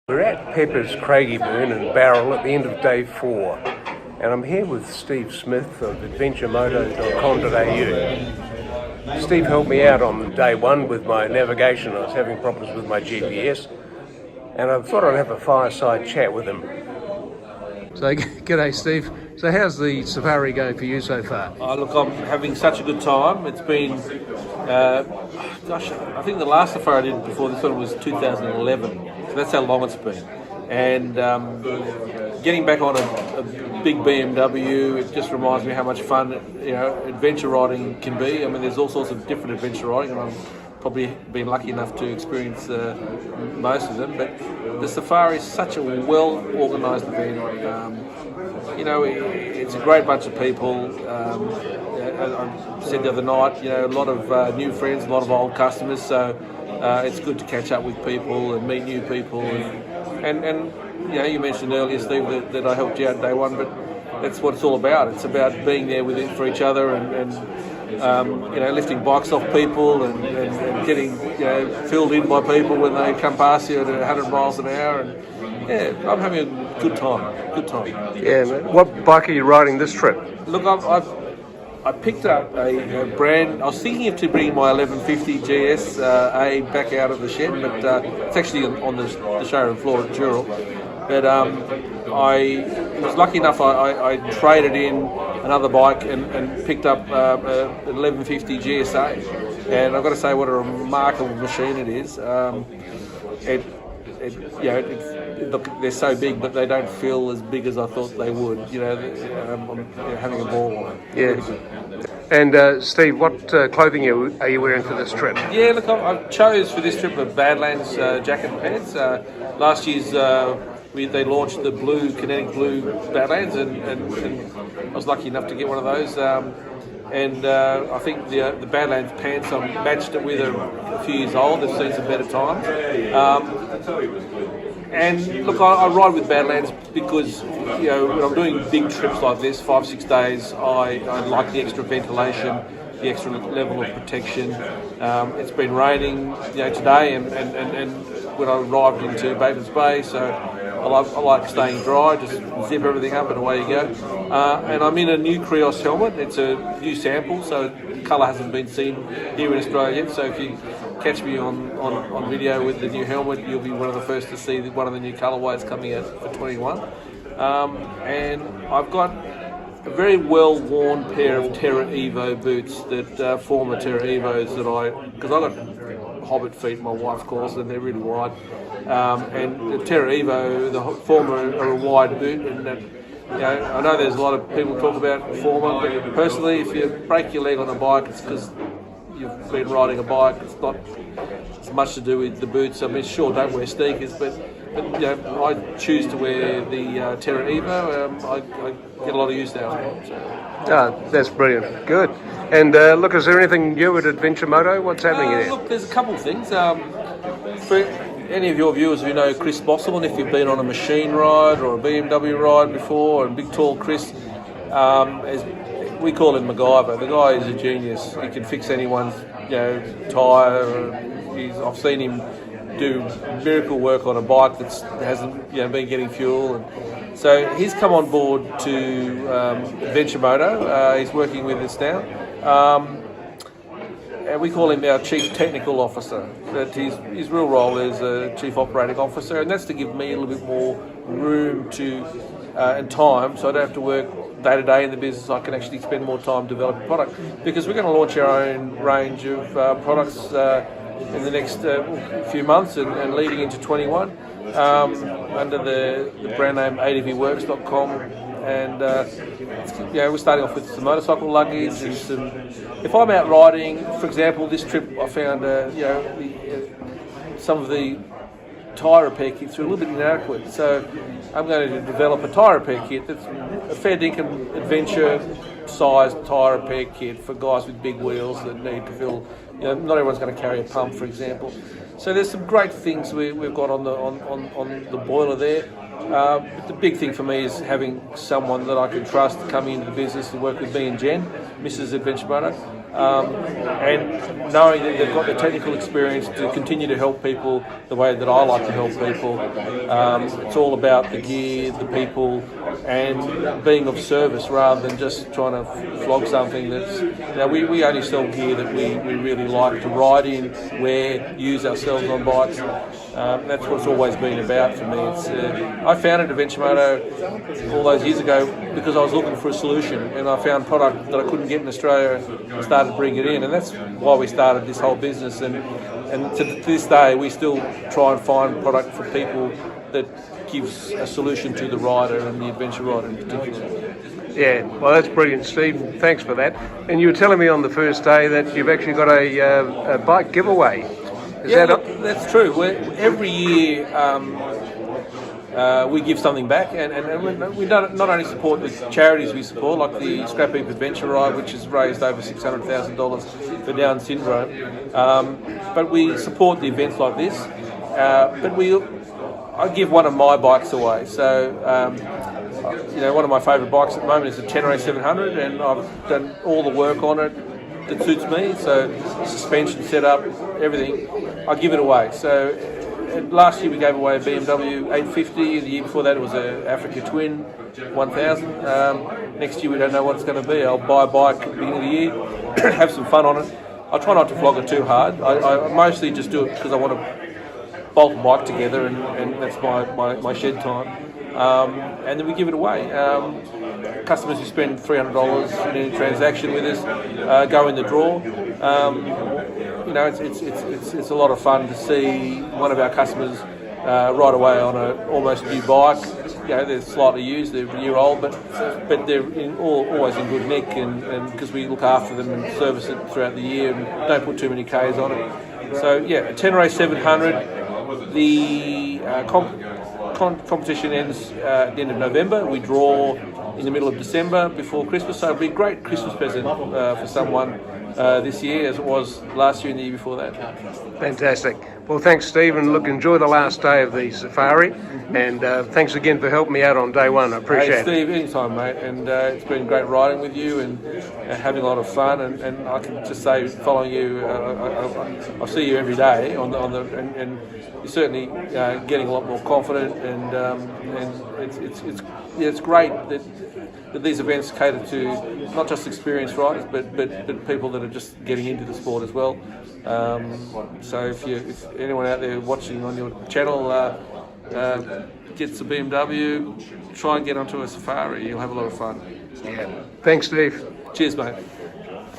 We're at Pepper's Craigieburn and Barrel at the end of day 4, and I'm here with Steve Smith of adventuremoto.com.au. Steve helped me out on day 1 with my navigation. I was having problems with my GPS, and I thought I'd have a fireside chat with him. So, g'day Steve. So how's the safari going for you so far? Look, I'm having such a good time. It's been, I think the last safari I did before this one was 2011. So that's how long it's been. And getting back on a big BMW, it just reminds me how much fun, adventure riding can be. I mean, there's all sorts of different adventure riding, and I've probably been lucky enough to experience most of them. But the safari is such a well-organised event. It's a great bunch of people. I said the other night, a lot of new friends, a lot of old customers. So it's good to catch up with people and meet new people. And you mentioned earlier, Steve, that I helped you out day 1, but that's what it's all about. It's about being there with it for each other and lifting bikes off people and getting filled in by people when they come past you at 100 miles an hour. And I'm having a good time. Yeah, man. What bike are you riding this trip? Look, I picked up a brand. I was thinking of to bring my 1150 GS A back out of the shed, but it's actually on the showroom floor at Dural. But I was lucky enough. I traded in another bike and picked up an 1150 GSA, and I've got to say what a remarkable machine it is. Look, they're so big, but they don't feel as big as I thought they would. I'm having a ball on it. Yeah. Really. And Steve, what clothing are you wearing for this trip? Yeah, look, I chose for this trip a Badlands jacket and pants. Last year's they launched the kinetic blue Badlands, and I was lucky enough to get one of those. And I think the Badlands pants, I matched it with a few years old. They've seen some better times. And look, I ride with Badlands because when I'm doing big trips like this, 5-6 days, I like the extra ventilation, the extra level of protection. It's been raining today, and when I arrived into Batemans Bay, so I like staying dry. Just zip everything up and away you go. And I'm in a new Krios helmet. It's a new sample, so the colour hasn't been seen here in Australia yet. So if you catch me on video with the new helmet, you'll be one of the first to see one of the new colourways coming out for 21. And I've got a very well-worn pair of Terra Evo boots that former Terra Evos because I got hobbit feet, my wife calls them, they're really wide. And the Terra Evo, the former, are a wide boot, and I know there's a lot of people talk about former, but personally, if you break your leg on a bike, it's because you've been riding a bike. It's not as much to do with the boots. I mean, sure, don't wear sneakers, but I choose to wear the Terra Evo. I get a lot of use out of it. So. That's brilliant. Good. And look, is there anything new at Adventure Moto? What's happening there? Look, there's a couple of things. For any of your viewers who know Chris Bosselman, if you've been on a machine ride or a BMW ride before, and big tall Chris, we call him MacGyver. The guy is a genius. He can fix anyone's tyre. I've seen him do miracle work on a bike that hasn't been getting fuel, and so he's come on board to Adventure Moto. He's working with us now, and we call him our Chief Technical Officer. But his real role is a Chief Operating Officer, and that's to give me a little bit more room and time, so I don't have to work day to day in the business. I can actually spend more time developing product, because we're going to launch our own range of products in the next few months and leading into 21 under the brand name advworks.com. And we're starting off with some motorcycle luggage and some. If I'm out riding, for example, this trip I found some of the tyre repair kits are a little bit inadequate, so I'm going to develop a tyre repair kit that's a fair dinkum adventure-sized tyre repair kit for guys with big wheels that need to fill. Not everyone's going to carry a pump, for example. So there's some great things we've got on the boiler there. But the big thing for me is having someone that I can trust coming into the business to work with me and Jen, Mrs. Adventure Moto. and knowing that they've got the technical experience to continue to help people the way that I like to help people. It's all about the gear, the people, and being of service rather than just trying to flog something that's, we only sell gear that we really like to ride in, wear, use ourselves on bikes. That's what it's always been about for me. I founded Adventure Moto all those years ago because I was looking for a solution, and I found product that I couldn't get in Australia and started to bring it in, and that's why we started this whole business. And to this day, we still try and find product for people that gives a solution to the rider and the adventure rider in particular. Yeah, well, that's brilliant, Steve. Thanks for that. And you were telling me on the first day that you've actually got a bike giveaway. That's true. Every year we give something back, and we not only support the charities we support, like the Scrap Heap Adventure Ride, which has raised over $600,000 for Down syndrome, but we support the events like this. I give one of my bikes away. So, one of my favourite bikes at the moment is a Tenere 700, and I've done all the work on it that suits me. So, suspension setup, everything, I give it away. So, last year we gave away a BMW 850. The year before that it was an Africa Twin 1000. Next year we don't know what it's going to be. I'll buy a bike at the beginning of the year, have some fun on it. I try not to flog it too hard. I mostly just do it because I want to bolt the bike together, and that's my shed time. And then we give it away. Customers who spend $300 in any transaction with us go in the draw. It's a lot of fun to see one of our customers ride away on an almost new bike. They're slightly used, they're a year old, but they're always in good nick, and because we look after them and service it throughout the year and don't put too many Ks on it. So a Tenere 700. The competition ends at the end of November. We draw in the middle of December before Christmas, so it'll be a great Christmas present for someone this year, as it was last year and the year before that. Fantastic. Well, thanks, Steve, and look, enjoy the last day of the safari, and thanks again for helping me out on day one. I appreciate it. Steve, anytime, mate, and it's been great riding with you and having a lot of fun, and I can just say, following you, I see you every day and you're certainly getting a lot more confident, and it's great that these events cater to not just experienced riders, but people that are just getting into the sport as well. So if anyone out there watching on your channel gets a BMW, try and get onto a safari. You'll have a lot of fun. Yeah. Thanks, Steve. Cheers, mate.